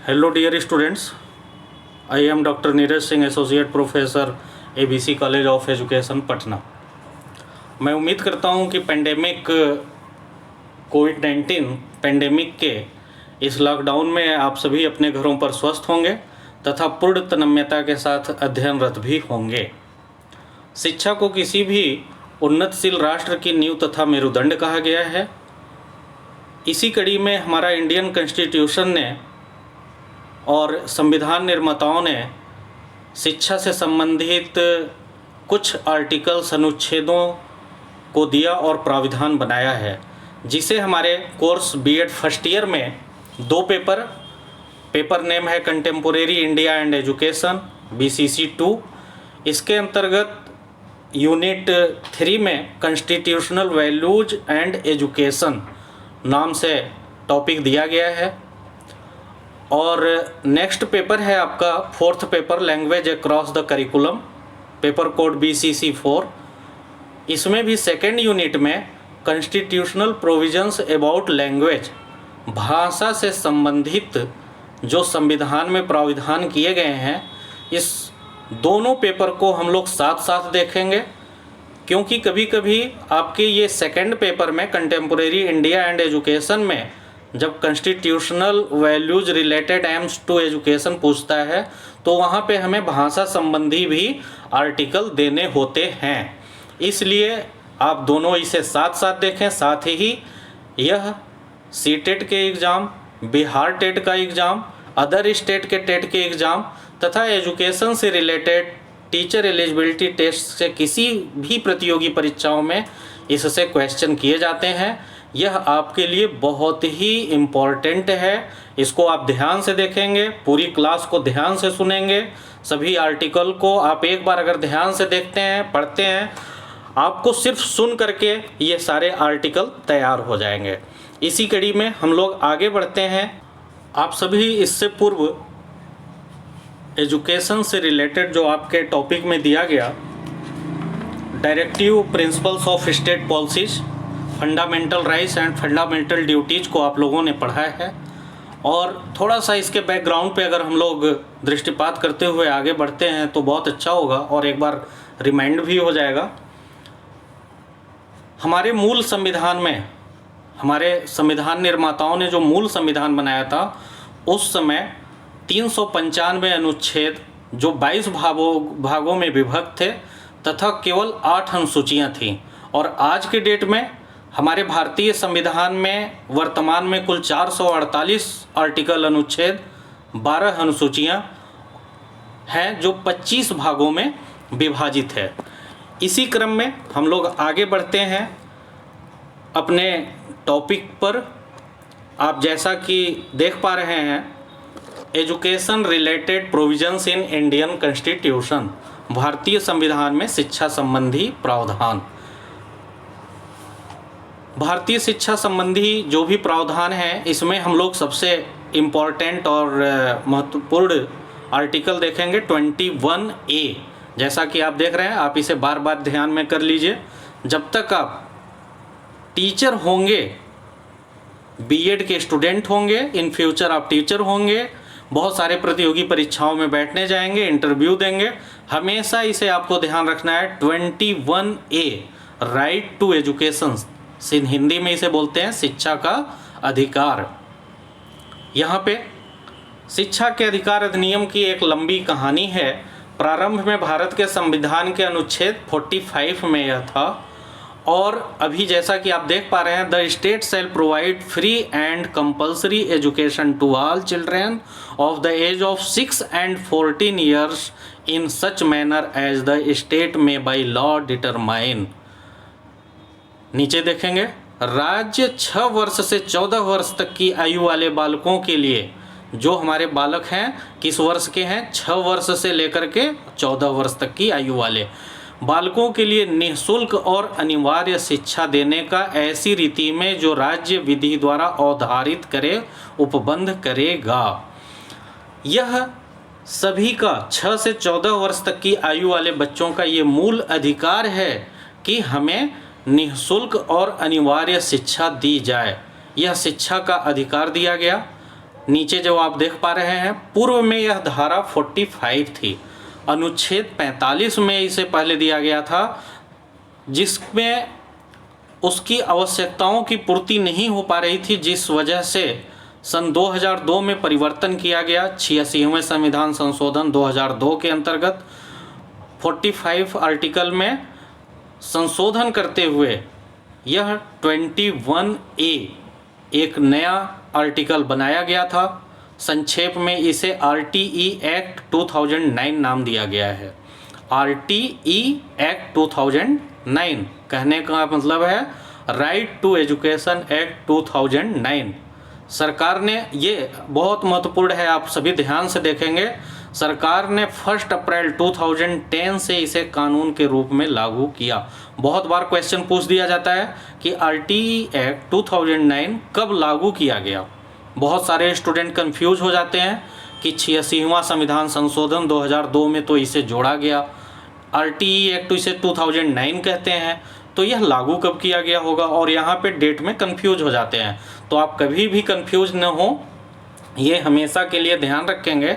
Hello dear students, I am Dr. Neeraj Singh, Associate Professor, ABC College of Education, Patna. मैं उम्मीद करता हूं कि कोविड-19 पेंडेमिक के इस लॉकडाउन में आप सभी अपने घरों पर स्वस्थ होंगे तथा पूर्ण तन्मयता के साथ अध्ययनरत भी होंगे। शिक्षा को किसी भी उन्नतशील राष्ट्र की नींव तथा मेरुदंड कहा गया है। इसी कड़ी में हमारा इंडियन कॉन्स्टिट्यूशन ने और संविधान निर्माताओं ने शिक्षा से संबंधित कुछ आर्टिकल्स अनुच्छेदों को दिया और प्राविधान बनाया है, जिसे हमारे कोर्स बीएड फर्स्ट ईयर में दो पेपर नेम है contemporary India and education BCC 2। इसके अंतर्गत यूनिट 3 में कॉन्स्टिट्यूशनल वैल्यूज एंड एजुकेशन नाम से टॉपिक दिया गया है। और नेक्स्ट पेपर है आपका fourth paper language across the curriculum, paper code BCC 4। इसमें भी सेकेंड यूनिट में कॉन्स्टिट्यूशनल प्रोविजंस अबाउट लैंग्वेज, भाषा से संबंधित जो संविधान में प्राविधान किए गए हैं, इस दोनों पेपर को हम लोग साथ साथ देखेंगे, क्योंकि कभी कभी आपके ये सेकेंड पेपर में कंटेम्पोरेरी इंडिया एंड एजुकेशन में जब constitutional values related aims to education पूछता है तो वहाँ पे हमें भाषा संबंधी भी आर्टिकल देने होते हैं। इसलिए आप दोनों इसे साथ साथ देखें। साथ ही यह CTET के एग्ज़ाम, बिहार टेट का एग्ज़ाम, अदर स्टेट के टेट के एग्ज़ाम तथा एजुकेशन से रिलेटेड टीचर एलिजिबिलिटी टेस्ट से किसी भी प्रतियोगी परीक्षाओं में इससे क्वेश्चन किए जाते हैं। यह आपके लिए बहुत ही इम्पॉर्टेंट है। इसको आप ध्यान से देखेंगे, पूरी क्लास को ध्यान से सुनेंगे, सभी आर्टिकल को आप एक बार अगर ध्यान से देखते हैं, पढ़ते हैं, आपको सिर्फ सुन करके ये सारे आर्टिकल तैयार हो जाएंगे। इसी कड़ी में हम लोग आगे बढ़ते हैं। आप सभी इससे पूर्व एजुकेशन से रिलेटेड जो आपके टॉपिक में दिया गया directive principles of state policies, fundamental rights and fundamental duties को आप लोगों ने पढ़ा है। और थोड़ा सा इसके बैकग्राउंड पे अगर हम लोग दृष्टिपात करते हुए आगे बढ़ते हैं तो बहुत अच्छा होगा और एक बार रिमाइंड भी हो जाएगा। हमारे मूल संविधान में हमारे संविधान निर्माताओं ने जो मूल संविधान बनाया था, उस समय 395 अनुच्छेद जो 22 भागों में विभक्त थे तथा केवल 8 अनुसूचियाँ थीं। और आज के डेट में हमारे भारतीय संविधान में वर्तमान में कुल 448 आर्टिकल, अनुच्छेद, 12 अनुसूचियाँ हैं जो 25 भागों में विभाजित है। इसी क्रम में हम लोग आगे बढ़ते हैं अपने टॉपिक पर। आप जैसा कि देख पा रहे हैं, education related provisions in Indian constitution, भारतीय संविधान में शिक्षा संबंधी प्रावधान। भारतीय शिक्षा संबंधी जो भी प्रावधान है, इसमें हम लोग सबसे इम्पॉर्टेंट और महत्वपूर्ण आर्टिकल देखेंगे 21A। जैसा कि आप देख रहे हैं, आप इसे बार बार ध्यान में कर लीजिए। जब तक आप टीचर होंगे, बीएड के स्टूडेंट होंगे, इन फ्यूचर आप टीचर होंगे, बहुत सारे प्रतियोगी परीक्षाओं में बैठने जाएंगे, इंटरव्यू देंगे, हमेशा इसे आपको ध्यान रखना है। 21A right to education, Hindi में इसे बोलते हैं शिक्षा का अधिकार। यहाँ पे शिक्षा के अधिकार अधिनियम की एक लंबी कहानी है। प्रारंभ में भारत के संविधान के अनुच्छेद 45 में यह था, और अभी जैसा कि आप देख पा रहे हैं, the state shall provide free and compulsory education to all children of the age of 6 and 14 years in such manner as the state may by law determine. नीचे देखेंगे, राज्य 6 वर्ष से 14 वर्ष तक की आयु वाले बालकों के लिए, जो हमारे बालक हैं किस वर्ष के हैं, 6 वर्ष से लेकर के 14 वर्ष तक की आयु वाले बालकों के लिए निःशुल्क और अनिवार्य शिक्षा देने का ऐसी रीति में जो राज्य विधि द्वारा अवधारित करे उपबंध करेगा। यह सभी का 6 से 14 वर्ष तक की आयु वाले बच्चों का ये मूल अधिकार है कि हमें निःशुल्क और अनिवार्य शिक्षा दी जाए। यह शिक्षा का अधिकार दिया गया। नीचे जो आप देख पा रहे हैं, पूर्व में यह धारा 45 थी। अनुच्छेद 45 में इसे पहले दिया गया था, जिसमें उसकी आवश्यकताओं की पूर्ति नहीं हो पा रही थी, जिस वजह से सन 2002 में परिवर्तन किया गया। 86वें संविधान संशोधन 2002 के अंतर्गत 45 आर्टिकल में संशोधन करते हुए यह 21A एक नया आर्टिकल बनाया गया था। संक्षेप में इसे RTE एक्ट 2009 नाम दिया गया है। RTE एक्ट 2009 कहने का मतलब है राइट टू एजुकेशन एक्ट 2009। सरकार ने, ये बहुत महत्वपूर्ण है, आप सभी ध्यान से देखेंगे, सरकार ने 1 अप्रैल 2010 से इसे कानून के रूप में लागू किया। बहुत बार क्वेश्चन पूछ दिया जाता है कि RTE एक्ट 2009 कब लागू किया गया। बहुत सारे स्टूडेंट कंफ्यूज हो जाते हैं कि 86वां संविधान संशोधन 2002 में तो इसे जोड़ा गया, RTE एक्ट तो इसे 2009 कहते हैं, तो यह लागू कब किया गया होगा, और यहाँ पे डेट में कंफ्यूज हो जाते हैं। तो आप कभी भी कंफ्यूज न हो, ये हमेशा के लिए ध्यान रखेंगे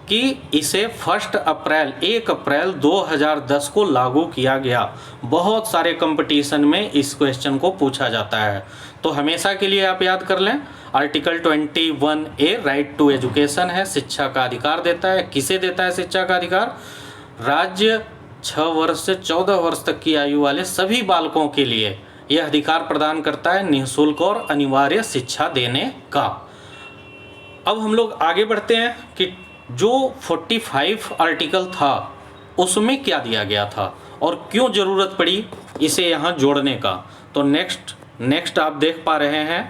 कि इसे 1 अप्रैल 2010 को लागू किया गया। बहुत सारे कंपटीशन में इस क्वेश्चन को पूछा जाता है, तो हमेशा के लिए आप याद कर लें। Article 21A right to education है, शिक्षा का अधिकार देता है। किसे देता है शिक्षा का अधिकार? राज्य 6 वर्ष से 14 वर्ष तक की आयु वाले सभी बालकों के लिए यह अधिकार प्रदान करता है निःशुल्क और अनिवार्य शिक्षा देने का। अब हम लोग आगे बढ़ते हैं कि जो 45 आर्टिकल था उसमें क्या दिया गया था और क्यों ज़रूरत पड़ी इसे यहाँ जोड़ने का। तो नेक्स्ट आप देख पा रहे हैं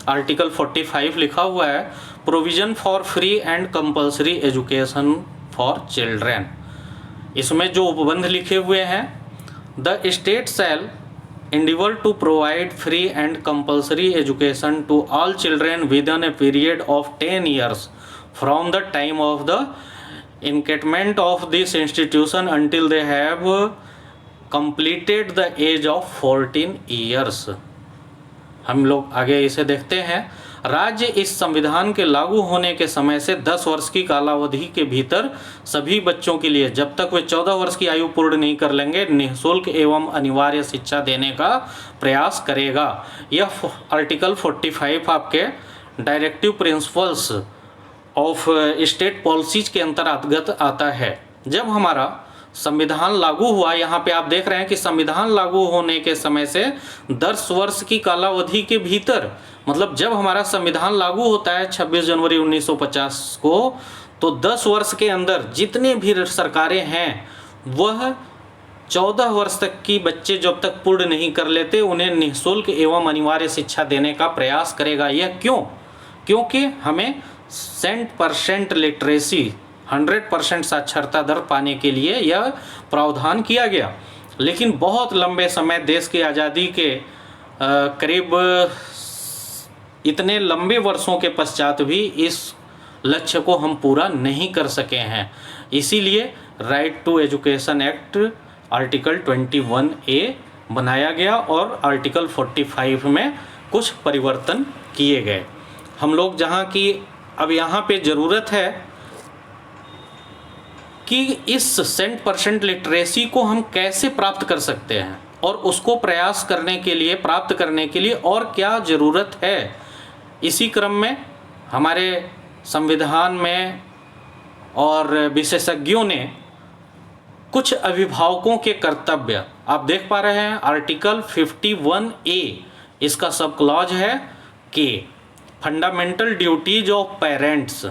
आर्टिकल 45 लिखा हुआ है, provision for free and compulsory education for children. इसमें जो उपबंध लिखे हुए हैं, the state shell endeavor to provide free and compulsory education to all children within a period of 10 years from the time of the enactment of this institution until they have completed the age of 14 years। हम लोग आगे इसे देखते हैं। राज्य इस संविधान के लागू होने के समय से 10 वर्ष की कालावधि के भीतर सभी बच्चों के लिए, जब तक वे 14 वर्ष की आयु पूर्ण नहीं कर लेंगे, निःशुल्क एवं अनिवार्य शिक्षा देने का प्रयास करेगा। यह आर्टिकल 45 आपके directive principles of state policies के अंतर्गत आता है। जब हमारा संविधान लागू हुआ, यहाँ पे आप देख रहे हैं कि संविधान लागू होने के समय से 10 वर्ष की कालावधि के भीतर, मतलब जब हमारा संविधान लागू होता है 26 जनवरी 1950 को, तो 10 वर्ष के अंदर जितने भी सरकारें हैं वह 14 वर्ष तक की बच्चे जब तक पूर्ण नहीं कर लेते उन्हें निःशुल्क एवं अनिवार्य शिक्षा देने का प्रयास करेगा। यह क्यों? क्योंकि हमें 100% लिटरेसी 100% साक्षरता दर पाने के लिए यह प्रावधान किया गया। लेकिन बहुत लंबे समय, देश की आज़ादी के करीब इतने लंबे वर्षों के पश्चात भी इस लक्ष्य को हम पूरा नहीं कर सके हैं। इसीलिए right to education act article 21A बनाया गया और आर्टिकल 45 में कुछ परिवर्तन किए गए। हम लोग जहाँ की अब यहाँ पे ज़रूरत है कि इस 100% लिटरेसी को हम कैसे प्राप्त कर सकते हैं और उसको प्रयास करने के लिए, प्राप्त करने के लिए और क्या ज़रूरत है। इसी क्रम में हमारे संविधान में और विशेषज्ञों ने कुछ अभिभावकों के कर्तव्य आप देख पा रहे हैं। आर्टिकल 51A इसका सब क्लॉज है कि फंडामेंटल ड्यूटीज ऑफ पेरेंट्स।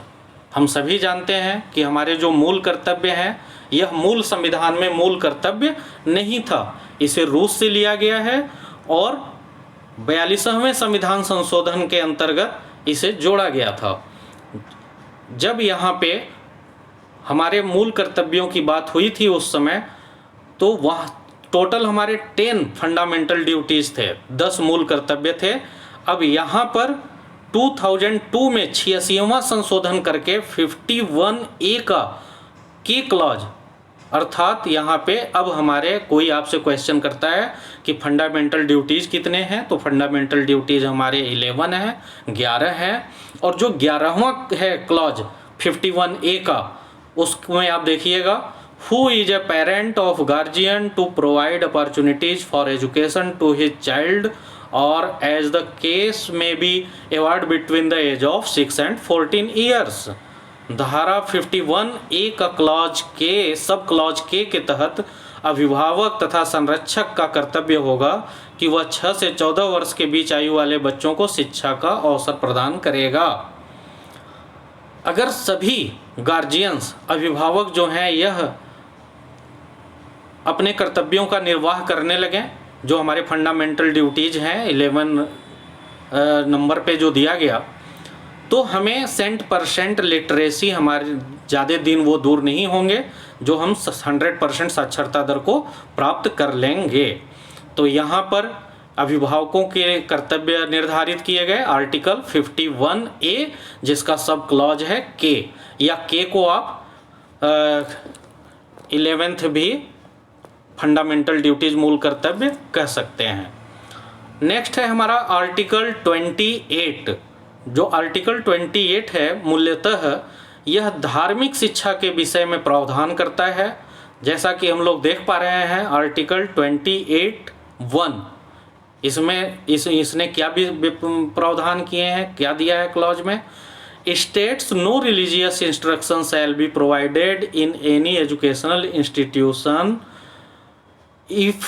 हम सभी जानते हैं कि हमारे जो मूल कर्तव्य हैं, यह मूल संविधान में मूल कर्तव्य नहीं था, इसे रूस से लिया गया है और 42वें संविधान संशोधन के अंतर्गत इसे जोड़ा गया था। जब यहाँ पे हमारे मूल कर्तव्यों की बात हुई थी उस समय, तो वह टोटल हमारे 10 फंडामेंटल ड्यूटीज़ थे, 10 मूल कर्तव्य थे। अब यहाँ पर 2002 में 86वां संशोधन करके 51A का की क्लॉज अर्थात यहाँ पे अब हमारे कोई आपसे क्वेश्चन करता है कि फंडामेंटल ड्यूटीज़ कितने हैं, तो फंडामेंटल ड्यूटीज़ हमारे 11 हैं, 11 हैं। और जो 11वां है क्लॉज 51A का, उसमें आप देखिएगा, who is a parent of guardian to provide opportunities for education to his child or as the case may be ward between the age of 6 and 14 years. धारा 51A का क्लॉज के sub clause के तहत अभिभावक तथा संरक्षक का कर्तव्य होगा कि वह 6 से 14 वर्ष के बीच आयु वाले बच्चों को शिक्षा का अवसर प्रदान करेगा। अगर सभी गार्जियंस, अभिभावक जो हैं, यह अपने कर्तव्यों का निर्वाह करने लगें, जो हमारे फंडामेंटल ड्यूटीज़ हैं 11 नंबर पे जो दिया गया, तो हमें 100% लिटरेसी, हमारे ज़्यादा दिन वो दूर नहीं होंगे जो हम 100% साक्षरता दर को प्राप्त कर लेंगे। तो यहाँ पर अभिभावकों के कर्तव्य निर्धारित किए गए आर्टिकल 51A, जिसका सब क्लॉज है के, या के को आप 11th भी फंडामेंटल ड्यूटीज मूल कर्तव्य कह सकते हैं। नेक्स्ट है हमारा आर्टिकल 28। जो आर्टिकल 28 है, मूल्यतः यह धार्मिक शिक्षा के विषय में प्रावधान करता है। जैसा कि हम लोग देख पा रहे हैं आर्टिकल 28(1), इसने क्या भी प्रावधान किए हैं, क्या दिया है क्लॉज में, states no religious instruction shall be provided in any educational institution if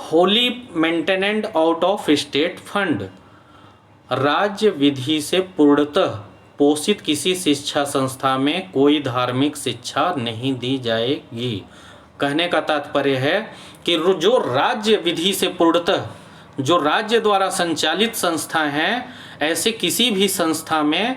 wholly maintained out of state fund. राज्य विधि से पूर्णतः पोषित किसी शिक्षा संस्था में कोई धार्मिक शिक्षा नहीं दी जाएगी। कहने का तात्पर्य है कि जो राज्य विधि से पूर्णतः, जो राज्य द्वारा संचालित संस्था हैं, ऐसे किसी भी संस्था में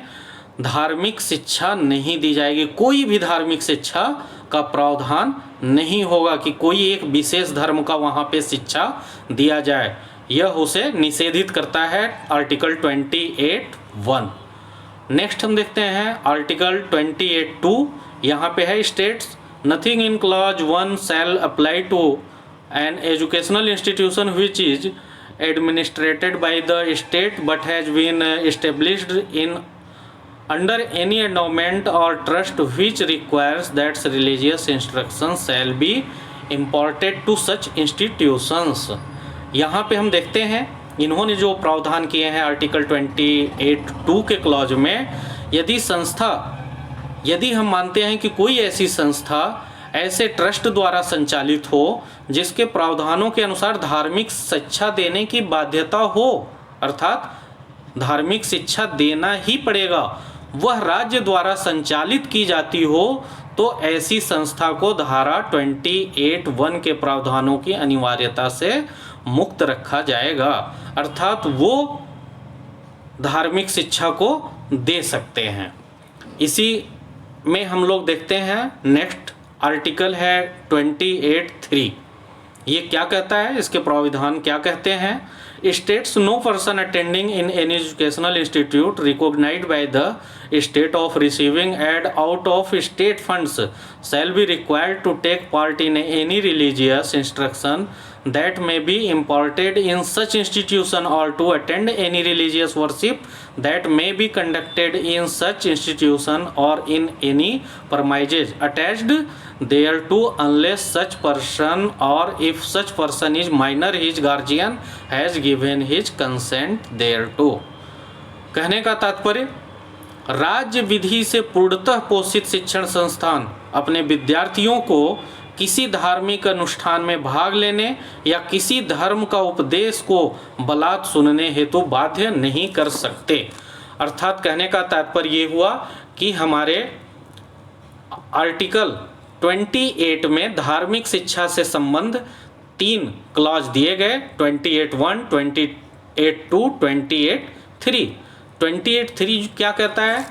धार्मिक शिक्षा नहीं दी जाएगी। कोई भी धार्मिक शिक्षा का प्रावधान नहीं होगा कि कोई एक विशेष धर्म का वहाँ पे शिक्षा दिया जाए, यह उसे निषेधित करता है आर्टिकल 28(1). नेक्स्ट हम देखते हैं आर्टिकल 28(2). यहाँ पे है states nothing in clause 1 shall apply to an educational institution which is administered by the state but has been established in under any endowment or trust which requires that religious instruction shall be imparted to such institutions। यहाँ पे हम देखते हैं इन्होंने जो प्रावधान किए हैं आर्टिकल 28(2) के क्लॉज में, यदि हम मानते हैं कि कोई ऐसी संस्था ऐसे ट्रस्ट द्वारा संचालित हो जिसके प्रावधानों के अनुसार धार्मिक शिक्षा देने की बाध्यता हो, अर्थात धार्मिक शिक्षा देना ही पड़ेगा, वह राज्य द्वारा संचालित की जाती हो, तो ऐसी संस्था को धारा 28(1) के प्रावधानों की अनिवार्यता से मुक्त रखा जाएगा, अर्थात वो धार्मिक शिक्षा को दे सकते हैं। इसी में हम लोग देखते हैं नेक्स्ट आर्टिकल है 28(3). ये क्या कहता है, इसके प्रावधान क्या कहते हैं। States no person attending in any educational institute recognised by the state of receiving aid out of state funds shall be required to take part in any religious instruction that may be imparted in such institution or to attend any religious worship that may be conducted in such institution or in any premises attached thereto unless such person or if such person is minor his guardian has given his consent thereto। कहने का तात्पर्य, राज्य विधि से पूर्णतः पोषित शिक्षण संस्थान अपने विद्यार्थियों को किसी धार्मिक अनुष्ठान में भाग लेने या किसी धर्म का उपदेश को बलात् सुनने हेतु बाध्य नहीं कर सकते। अर्थात कहने का तात्पर्य ये हुआ कि हमारे आर्टिकल 28 में धार्मिक शिक्षा से संबंध 3 क्लॉज दिए गए, 28(1), 28(2), 28(3). 28(3) क्या कहता है,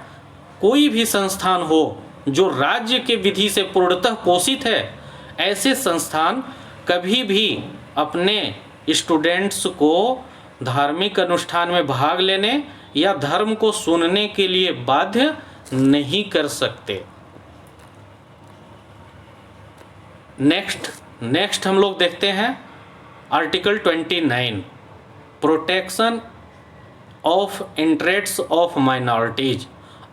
कोई भी संस्थान हो जो राज्य के विधि से पूर्णतः पोषित है, ऐसे संस्थान कभी भी अपने स्टूडेंट्स को धार्मिक अनुष्ठान में भाग लेने या धर्म को सुनने के लिए बाध्य नहीं कर सकते। नेक्स्ट हम लोग देखते हैं article 29, protection of interests of minorities,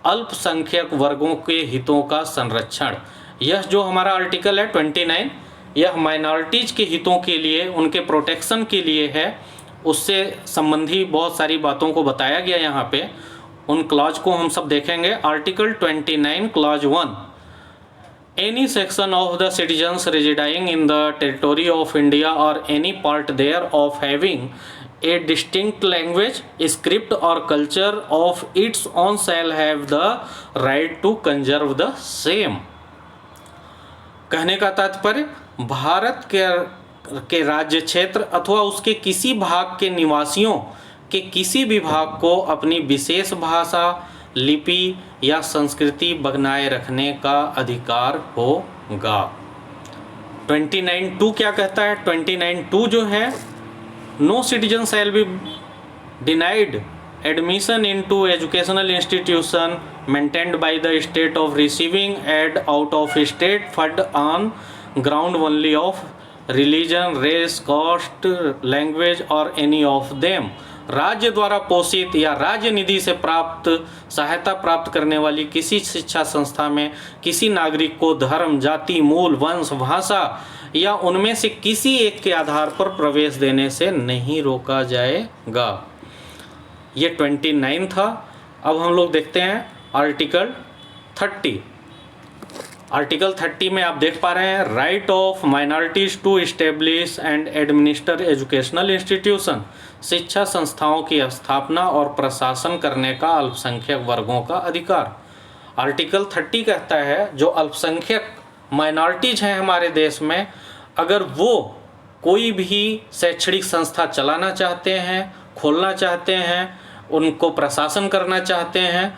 अल्पसंख्यक वर्गों के हितों का संरक्षण। यह जो हमारा आर्टिकल है 29, यह माइनॉरिटीज के हितों के लिए, उनके प्रोटेक्शन के लिए है। उससे संबंधी बहुत सारी बातों को बताया गया यहाँ पे। उन क्लॉज को हम सब देखेंगे। Article 29 clause 1, any section of the citizens residing in the territory of India और any part thereof having a distinct language, script or culture of its own shall have the right to conserve the same। कहने का तात्पर्य, भारत के राज्य क्षेत्र अथवा उसके किसी भाग के निवासियों के किसी भी भाग को अपनी विशेष भाषा, लिपि या संस्कृति बनाए रखने का अधिकार होगा। 29(2) क्या कहता है? 29(2) जो है, no citizen shall be denied admission into educational institution maintained by the state of receiving aid out of state fund on ground only of religion, race, caste, language or any of them। राज्य द्वारा पोषित या राज्य निधि से प्राप्त सहायता प्राप्त करने वाली किसी शिक्षा संस्था में किसी नागरिक को धर्म, जाति, मूल, वंश, भाषा या उनमें से किसी एक के आधार पर प्रवेश देने से नहीं रोका जाएगा। ये 29 था। अब हम लोग देखते हैं आर्टिकल 30। आर्टिकल 30 में आप देख पा रहे हैं, right of minorities to establish and administer educational institution, शिक्षा संस्थाओं की स्थापना और प्रशासन करने का अल्पसंख्यक वर्गों का अधिकार। आर्टिकल 30 कहता है, जो अल्पसंख्यक माइनॉरिटीज हैं हमारे देश में, अगर वो कोई भी शैक्षणिक संस्था चलाना चाहते हैं, खोलना चाहते हैं, उनको प्रशासन करना चाहते हैं,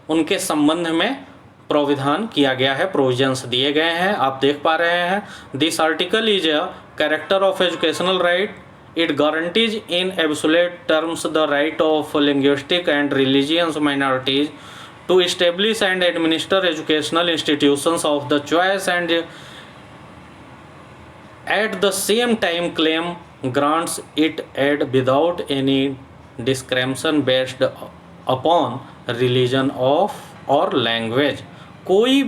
उनके संबंध में प्रावधान किया गया है, प्रोविजंस दिए गए हैं। आप देख पा रहे हैं, this article is a character of educational right, it guarantees in absolute terms the right of linguistic and religious minorities to establish and administer educational institutions of the choice and at the same time claim grants it aid without any discrimination based upon religion of or language। कोई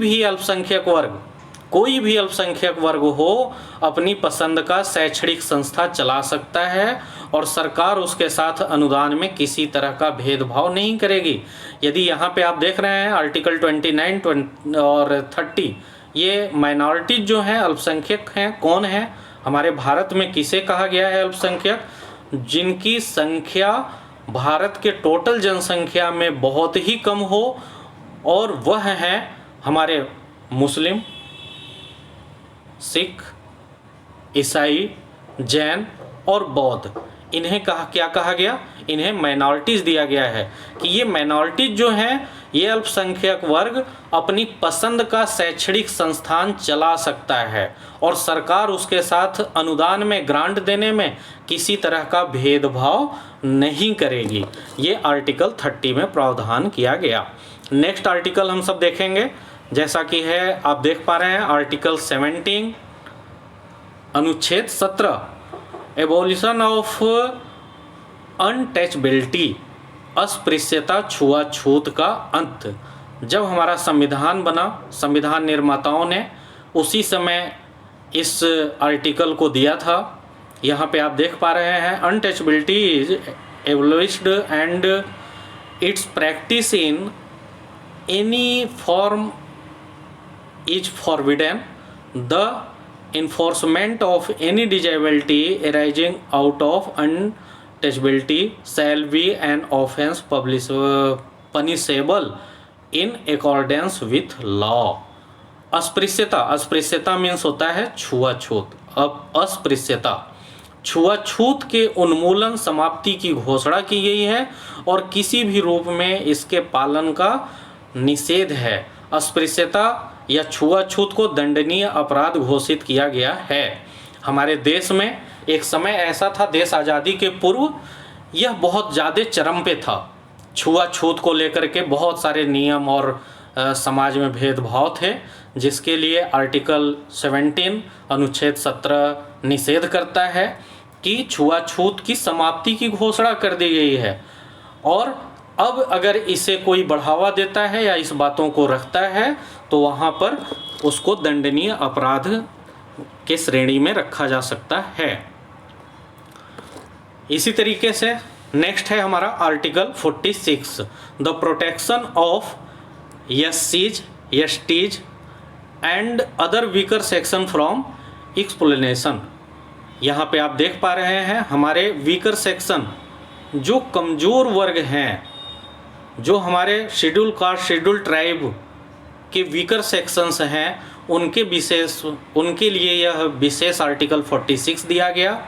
भी अल्पसंख्यक वर्ग हो अपनी पसंद का शैक्षणिक संस्था चला सकता है और सरकार उसके साथ अनुदान में किसी तरह का भेदभाव नहीं करेगी। यदि यहाँ पे आप देख रहे हैं आर्टिकल 29 और 30, ये माइनॉरिटीज जो हैं, अल्पसंख्यक हैं, कौन है हमारे भारत में, किसे कहा गया है अल्पसंख्यक? जिनकी संख्या भारत के टोटल जनसंख्या में बहुत ही कम हो, और वह हैं हमारे मुस्लिम, सिख, ईसाई, जैन और बौद्ध। इन्हें क्या कहा गया? इन्हें माइनॉरिटीज दिया गया है कि ये माइनॉरिटीज जो हैं, ये अल्पसंख्यक वर्ग अपनी पसंद का शैक्षणिक संस्थान चला सकता है और सरकार उसके साथ अनुदान में, ग्रांट देने में किसी तरह का भेदभाव नहीं करेगी। ये आर्टिकल 30 में प्रावधान किया गया। नेक्स्ट आर्टिकल हम सब देखेंगे, जैसा कि है आप देख पा रहे हैं आर्टिकल 17 अनुच्छेद 17, एबोलिशन ऑफ अनटचबिलिटी, अस्पृश्यता, छुआछूत का अंत। जब हमारा संविधान बना, संविधान निर्माताओं ने उसी समय इस आर्टिकल को दिया था। यहाँ पे आप देख पा रहे हैं, untouchability is एबोलिश्ड and it's practice in any form is forbidden, the enforcement of any disability arising out of untouchability shall be an offence punishable in accordance with law। अस्पृश्यता मीन्स होता है छुआछूत। अब अस्पृश्यता, छुआछूत के उन्मूलन, समाप्ति की घोषणा की गई है और किसी भी रूप में इसके पालन का निषेध है। अस्पृश्यता या छुआछूत को दंडनीय अपराध घोषित किया गया है। हमारे देश में एक समय ऐसा था, देश आज़ादी के पूर्व, यह बहुत ज़्यादा चरम पे था। छुआछूत को लेकर के बहुत सारे नियम और समाज में भेदभाव थे, जिसके लिए आर्टिकल 17 अनुच्छेद 17 निषेध करता है कि छुआछूत की समाप्ति की घोषणा कर दी गई है। और अब अगर इसे कोई बढ़ावा देता है या इस बातों को रखता है तो वहाँ पर उसको दंडनीय अपराध के श्रेणी में रखा जा सकता है। इसी तरीके से नेक्स्ट है हमारा आर्टिकल 46, द प्रोटेक्शन ऑफ एससीज, STs and other weaker section from exploitation. यहाँ पे आप देख पा रहे हैं हमारे वीकर सेक्शन, जो कमज़ोर वर्ग हैं, जो हमारे शेड्यूल कास्ट, शेड्यूल ट्राइब के वीकर सेक्शंस हैं, उनके लिए यह विशेष आर्टिकल 46 दिया गया।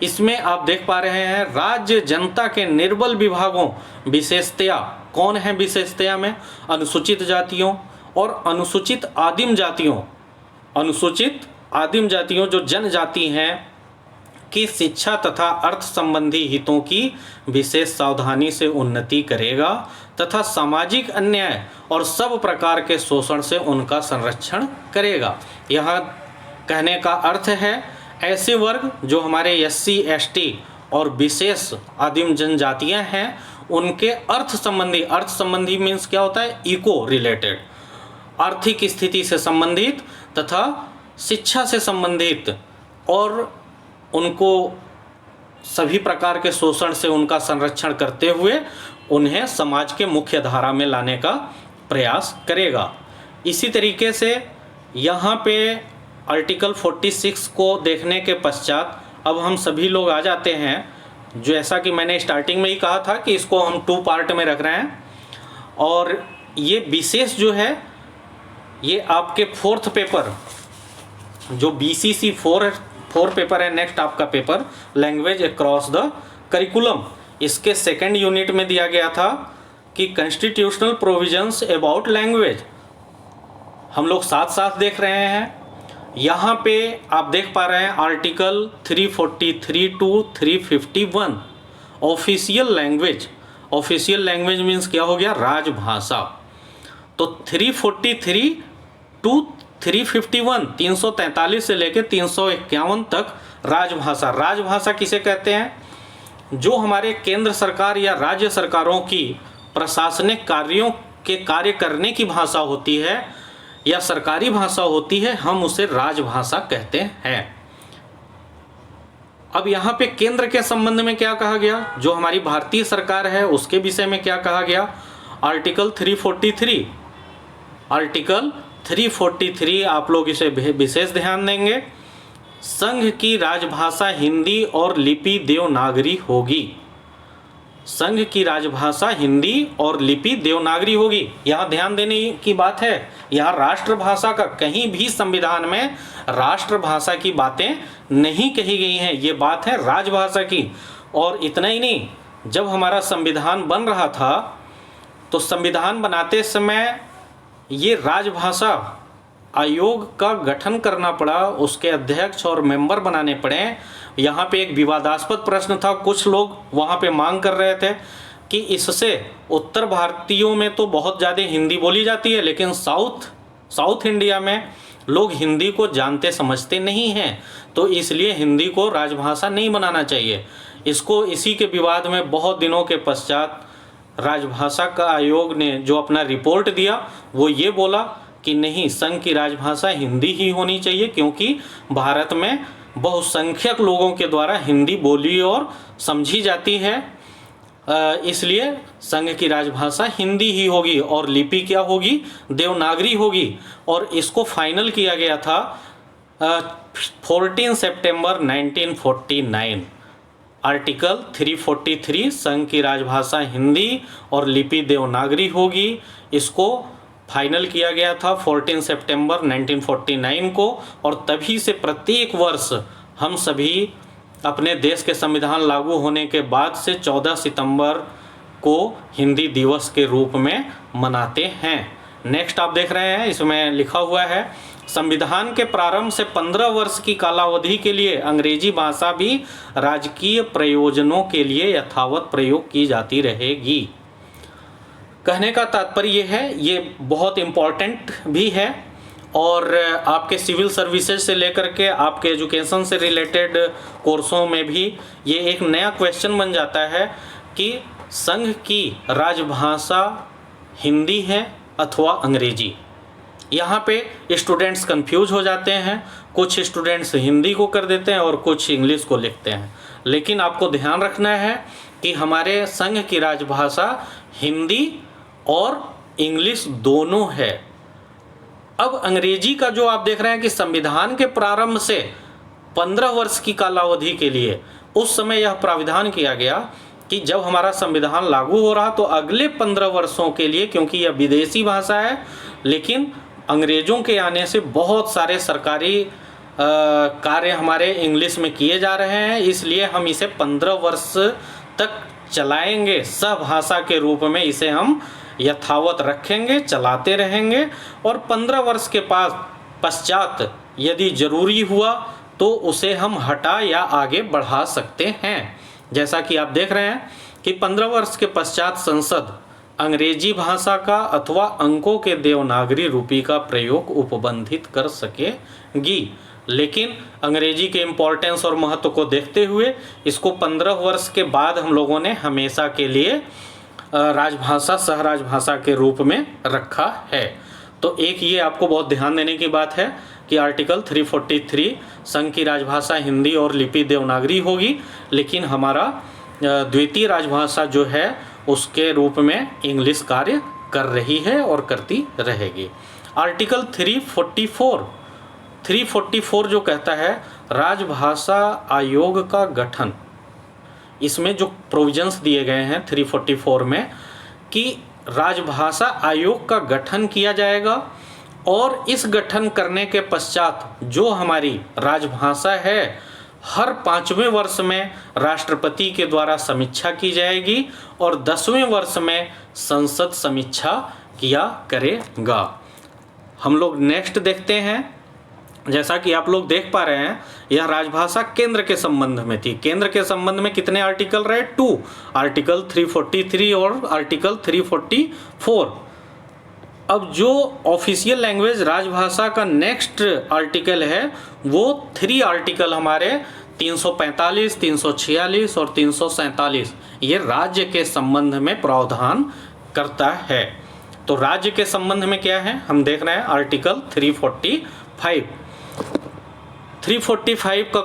इसमें आप देख पा रहे हैं राज्य जनता के निर्बल विभागों, विशेषतया कौन है विशेषतया में, अनुसूचित जातियों और अनुसूचित आदिम जातियों जो जनजाति हैं की शिक्षा तथा अर्थ संबंधी हितों की विशेष सावधानी से उन्नति करेगा तथा सामाजिक अन्याय और सब प्रकार के शोषण से उनका संरक्षण करेगा। यह कहने का अर्थ है ऐसे वर्ग जो हमारे एससी, एसटी और विशेष आदिम जनजातियां हैं, उनके अर्थ संबंधी मीन्स क्या होता है, इको रिलेटेड, आर्थिक स्थिति से संबंधित तथा शिक्षा से संबंधित, और उनको सभी प्रकार के शोषण से उनका संरक्षण करते हुए उन्हें समाज के मुख्य धारा में लाने का प्रयास करेगा। इसी तरीके से यहाँ पे आर्टिकल 46 को देखने के पश्चात अब हम सभी लोग आ जाते हैं, जैसा कि मैंने स्टार्टिंग में ही कहा था कि इसको हम 2 पार्ट में रख रहे हैं, और ये विशेष जो है ये आपके 4th पेपर जो BCC 4 पेपर है, नेक्स्ट आपका paper language across the curriculum, इसके 2nd यूनिट में दिया गया था कि कॉन्स्टिट्यूशनल प्रोविजंस अबाउट लैंग्वेज। हम लोग साथ साथ देख रहे हैं। यहाँ पे आप देख पा रहे हैं article 343 to 351 official language means क्या हो गया, राजभाषा। तो 343 टू 351 343 से लेकर 351 तक राजभाषा किसे कहते हैं, जो हमारे केंद्र सरकार या राज्य सरकारों की प्रशासनिक कार्यों के कार्य करने की भाषा होती है या सरकारी भाषा होती है, हम उसे राजभाषा कहते हैं। अब यहाँ पे केंद्र के संबंध में क्या कहा गया, जो हमारी भारतीय सरकार है उसके विषय में क्या कहा गया, आर्टिकल 343 आप लोग इसे विशेष ध्यान देंगे। संघ की राजभाषा हिंदी और लिपि देवनागरी होगी। संघ की राजभाषा हिंदी और लिपि देवनागरी होगी। यहाँ ध्यान देने की बात है, यहाँ राष्ट्रभाषा का कहीं भी संविधान में राष्ट्रभाषा की बातें नहीं कही गई हैं, ये बात है राजभाषा की। और इतना ही नहीं, जब हमारा संविधान बन रहा था तो संविधान बनाते समय ये राजभाषा आयोग का गठन करना पड़ा, उसके अध्यक्ष और मेंबर बनाने पड़े। यहाँ पे एक विवादास्पद प्रश्न था, कुछ लोग वहाँ पे मांग कर रहे थे कि इससे उत्तर भारतीयों में तो बहुत ज़्यादा हिंदी बोली जाती है, लेकिन साउथ इंडिया में लोग हिंदी को जानते समझते नहीं हैं, तो इसलिए हिंदी को राजभाषा नहीं बनाना चाहिए। इसी के विवाद में बहुत दिनों के पश्चात राजभाषा का आयोग ने जो अपना रिपोर्ट दिया वो ये बोला कि नहीं, संघ की राजभाषा हिंदी ही होनी चाहिए, क्योंकि भारत में बहुसंख्यक लोगों के द्वारा हिंदी बोली और समझी जाती है, इसलिए संघ की राजभाषा हिंदी ही होगी और लिपि क्या होगी, देवनागरी होगी। और इसको फाइनल किया गया था 14 सितंबर 1949। आर्टिकल 343 संघ की राजभाषा हिंदी और लिपि देवनागरी होगी, इसको फाइनल किया गया था 14 सितंबर 1949 को। और तभी से प्रत्येक वर्ष हम सभी अपने देश के संविधान लागू होने के बाद से 14 सितंबर को हिंदी दिवस के रूप में मनाते हैं। नेक्स्ट आप देख रहे हैं, इसमें लिखा हुआ है संविधान के प्रारंभ से 15 वर्ष की कालावधि के लिए अंग्रेजी भाषा भी राजकीय प्रयोजनों के लिए यथावत प्रयोग की जाती रहेगी। कहने का तात्पर्य ये है, ये बहुत इम्पॉर्टेंट भी है और आपके सिविल सर्विसेज से लेकर के आपके एजुकेशन से रिलेटेड कोर्सों में भी ये एक नया क्वेश्चन बन जाता है कि संघ की राजभाषा हिंदी है अथवा अंग्रेजी। यहाँ पे स्टूडेंट्स कंफ्यूज हो जाते हैं, कुछ स्टूडेंट्स हिंदी को कर देते हैं और कुछ इंग्लिश को लिखते हैं। लेकिन आपको ध्यान रखना है कि हमारे संघ की राजभाषा हिंदी और इंग्लिश दोनों है। अब अंग्रेजी का जो आप देख रहे हैं कि संविधान के प्रारंभ से 15 वर्ष की कालावधि के लिए उस समय यह प्राविधान किया गया कि जब हमारा संविधान लागू हो रहा तो अगले 15 वर्षों के लिए, क्योंकि यह विदेशी भाषा है, लेकिन अंग्रेज़ों के आने से बहुत सारे सरकारी कार्य हमारे इंग्लिश में किए जा रहे हैं, इसलिए हम इसे 15 वर्ष तक चलाएंगे। सहभाषा के रूप में इसे हम यथावत रखेंगे, चलाते रहेंगे और 15 वर्ष के पश्चात यदि ज़रूरी हुआ तो उसे हम हटा या आगे बढ़ा सकते हैं। जैसा कि आप देख रहे हैं कि 15 वर्ष के पश्चात संसद अंग्रेजी भाषा का अथवा अंकों के देवनागरी रूपी का प्रयोग उपबंधित कर सकेगी। लेकिन अंग्रेजी के इम्पोर्टेंस और महत्व को देखते हुए इसको 15 वर्ष के बाद हम लोगों ने हमेशा के लिए राजभाषा सह राजभाषा के रूप में रखा है। तो एक ये आपको बहुत ध्यान देने की बात है कि आर्टिकल 343 संघ की राजभाषा हिंदी और लिपि देवनागरी होगी, लेकिन हमारा द्वितीय राजभाषा जो है उसके रूप में इंग्लिश कार्य कर रही है और करती रहेगी। आर्टिकल 344 जो कहता है राजभाषा आयोग का गठन, इसमें जो प्रोविजंस दिए गए हैं 344 में कि राजभाषा आयोग का गठन किया जाएगा और इस गठन करने के पश्चात जो हमारी राजभाषा है हर 5वें वर्ष में राष्ट्रपति के द्वारा समीक्षा की जाएगी और 10वें वर्ष में संसद समीक्षा किया करेगा। हम लोग नेक्स्ट देखते हैं। जैसा कि आप लोग देख पा रहे हैं यह राजभाषा केंद्र के संबंध में थी। केंद्र के संबंध में कितने आर्टिकल रहे? 2 आर्टिकल 343 और आर्टिकल 344। अब जो ऑफिशियल लैंग्वेज राजभाषा का नेक्स्ट आर्टिकल है वो 3 आर्टिकल हमारे 345, 346 और 347 ये राज्य के संबंध में प्रावधान करता है। तो राज्य के संबंध में क्या है हम देख रहे हैं आर्टिकल 345 का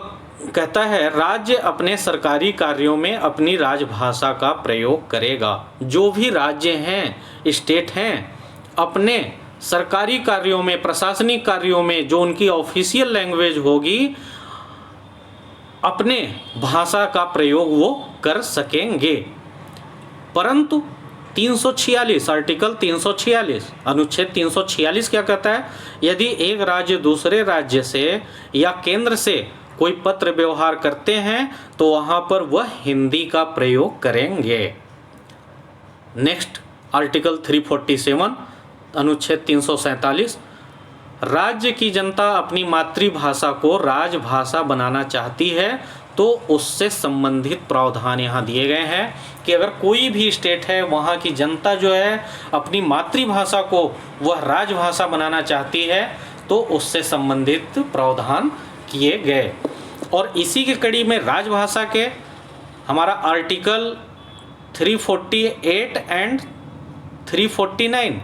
कहता है राज्य अपने सरकारी कार्यों में अपनी राजभाषा का प्रयोग करेगा। जो भी राज्य हैं, स्टेट हैं, अपने सरकारी कार्यों में, प्रशासनिक कार्यों में जो उनकी ऑफिशियल लैंग्वेज होगी अपने भाषा का प्रयोग वो कर सकेंगे। परंतु 346 आर्टिकल 346 अनुच्छेद 346 क्या कहता है? यदि एक राज्य दूसरे राज्य से या केंद्र से कोई पत्र व्यवहार करते हैं तो वहाँ पर वह हिंदी का प्रयोग करेंगे। नेक्स्ट आर्टिकल 347 अनुच्छेद 347 राज्य की जनता अपनी मातृभाषा को राजभाषा बनाना चाहती है तो उससे संबंधित प्रावधान यहाँ दिए गए हैं कि अगर कोई भी स्टेट है वहाँ की जनता जो है अपनी मातृभाषा को वह राजभाषा बनाना चाहती है तो उससे संबंधित प्रावधान किए गए। और इसी की कड़ी में राजभाषा के हमारा आर्टिकल 348 एंड 349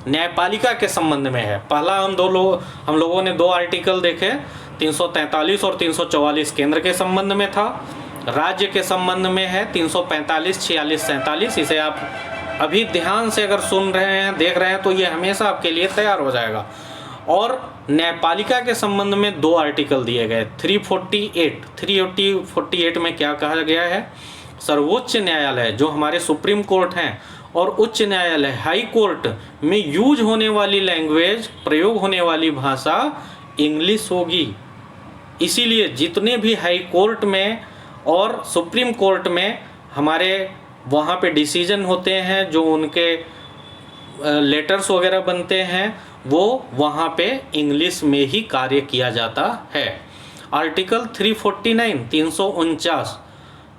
न्यायपालिका के संबंध में है। पहला हम लोगों ने 2 आर्टिकल देखे, 343 और 344 केंद्र के संबंध में था। राज्य के संबंध में है 345, 46, 47। इसे आप अभी ध्यान से अगर सुन रहे हैं, देख रहे हैं तो ये हमेशा आपके लिए तैयार हो जाएगा। और न्यायपालिका के संबंध में 2 आर्टिकल दिए गए। 348 में क्या कहा गया है? सर्वोच्च न्यायालय जो हमारे सुप्रीम कोर्ट हैं और उच्च न्यायालय हाई कोर्ट में यूज होने वाली लैंग्वेज, प्रयोग होने वाली भाषा इंग्लिश होगी। इसीलिए जितने भी हाई कोर्ट में और सुप्रीम कोर्ट में हमारे वहाँ पे डिसीजन होते हैं, जो उनके लेटर्स वगैरह बनते हैं, वो वहाँ पे इंग्लिश में ही कार्य किया जाता है। आर्टिकल 349 349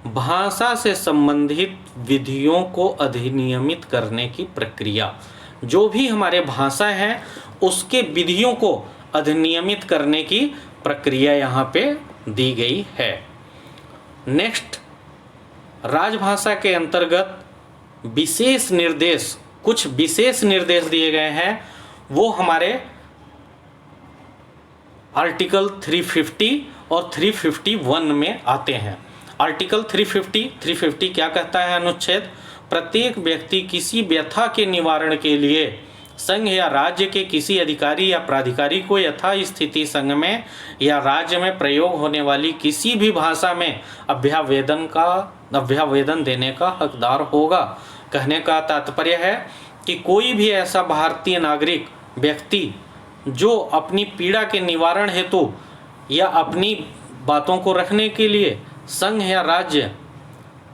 भाषा से संबंधित विधियों को अधिनियमित करने की प्रक्रिया। जो भी हमारे भाषा है उसके विधियों को अधिनियमित करने की प्रक्रिया यहाँ पे दी गई है। नेक्स्ट, राजभाषा के अंतर्गत विशेष निर्देश, कुछ विशेष निर्देश दिए गए हैं, वो हमारे आर्टिकल 350 और 351 में आते हैं। आर्टिकल 350 क्या कहता है? अनुच्छेद, प्रत्येक व्यक्ति किसी व्यथा के निवारण के लिए संघ या राज्य के किसी अधिकारी या प्राधिकारी को यथास्थिति संघ में या राज्य में प्रयोग होने वाली किसी भी भाषा में अभ्यावेदन देने का हकदार होगा। कहने का तात्पर्य है कि कोई भी ऐसा भारतीय नागरिक व्यक्ति जो अपनी पीड़ा के निवारण हेतु या अपनी बातों को रखने के लिए संघ या राज्य,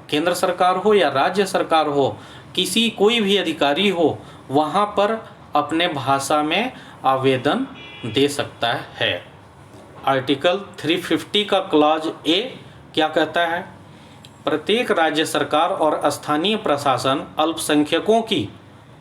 केंद्र सरकार हो या राज्य सरकार हो, किसी कोई भी अधिकारी हो, वहाँ पर अपने भाषा में आवेदन दे सकता है। आर्टिकल 350 का क्लॉज ए क्या कहता है? प्रत्येक राज्य सरकार और स्थानीय प्रशासन अल्पसंख्यकों की,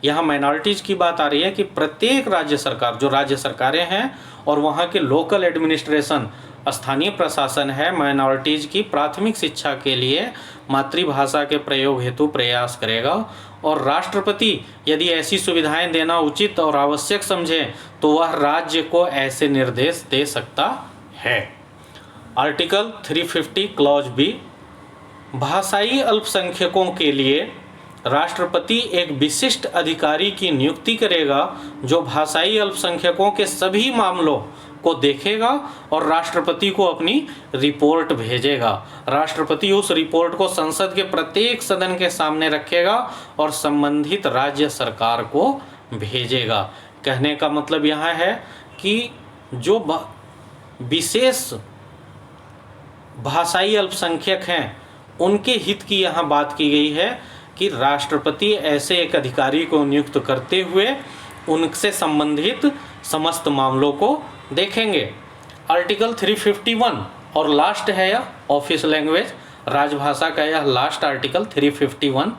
यहाँ माइनॉरिटीज़ की बात आ रही है कि प्रत्येक राज्य सरकार, जो राज्य सरकारें हैं और वहाँ के लोकल एडमिनिस्ट्रेशन, स्थानीय प्रशासन है, माइनॉरिटीज़ की प्राथमिक शिक्षा के लिए मातृभाषा के प्रयोग हेतु प्रयास करेगा और राष्ट्रपति यदि ऐसी सुविधाएं देना उचित और आवश्यक समझे तो वह राज्य को ऐसे निर्देश दे सकता है। आर्टिकल 350 क्लॉज बी, भाषाई अल्पसंख्यकों के लिए राष्ट्रपति एक विशिष्ट अधिकारी की नियुक्ति करेगा जो भाषाई अल्पसंख्यकों के सभी मामलों को देखेगा और राष्ट्रपति को अपनी रिपोर्ट भेजेगा। राष्ट्रपति उस रिपोर्ट को संसद के प्रत्येक सदन के सामने रखेगा और संबंधित राज्य सरकार को भेजेगा। कहने का मतलब यहाँ है कि जो विशेष भाषाई अल्पसंख्यक हैं उनके हित की यहाँ बात की गई है कि राष्ट्रपति ऐसे एक अधिकारी को नियुक्त करते हुए उनसे संबंधित समस्त मामलों को देखेंगे। आर्टिकल 351 और लास्ट है यह ऑफिस लैंग्वेज, राजभाषा का यह लास्ट आर्टिकल 351,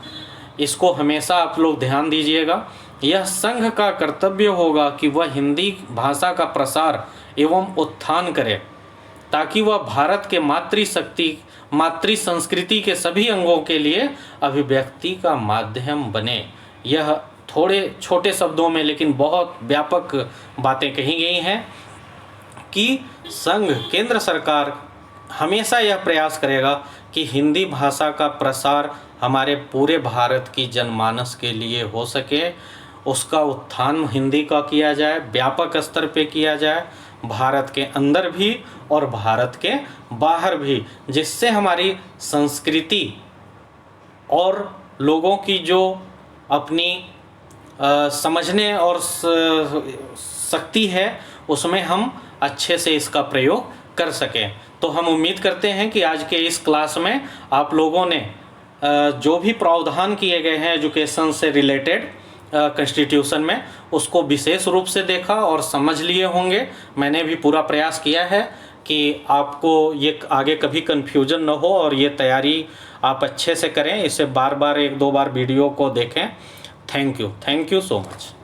इसको हमेशा आप लोग ध्यान दीजिएगा। यह संघ का कर्तव्य होगा कि वह हिंदी भाषा का प्रसार एवं उत्थान करे ताकि वह भारत के मातृ संस्कृति के सभी अंगों के लिए अभिव्यक्ति का माध्यम बने। यह थोड़े छोटे शब्दों में लेकिन बहुत व्यापक बातें कही गई हैं कि संघ, केंद्र सरकार हमेशा यह प्रयास करेगा कि हिंदी भाषा का प्रसार हमारे पूरे भारत की जनमानस के लिए हो सके, उसका उत्थान हिंदी का किया जाए, व्यापक स्तर पे किया जाए, भारत के अंदर भी और भारत के बाहर भी, जिससे हमारी संस्कृति और लोगों की जो अपनी समझने और शक्ति है उसमें हम अच्छे से इसका प्रयोग कर सकें। तो हम उम्मीद करते हैं कि आज के इस क्लास में आप लोगों ने जो भी प्रावधान किए गए हैं एजुकेशन से रिलेटेड कॉन्स्टिट्यूशन में, उसको विशेष रूप से देखा और समझ लिए होंगे। मैंने भी पूरा प्रयास किया है कि आपको ये आगे कभी कन्फ्यूजन न हो और ये तैयारी आप अच्छे से करें। इसे बार बार 1-2 बार वीडियो को देखें। Thank you so much.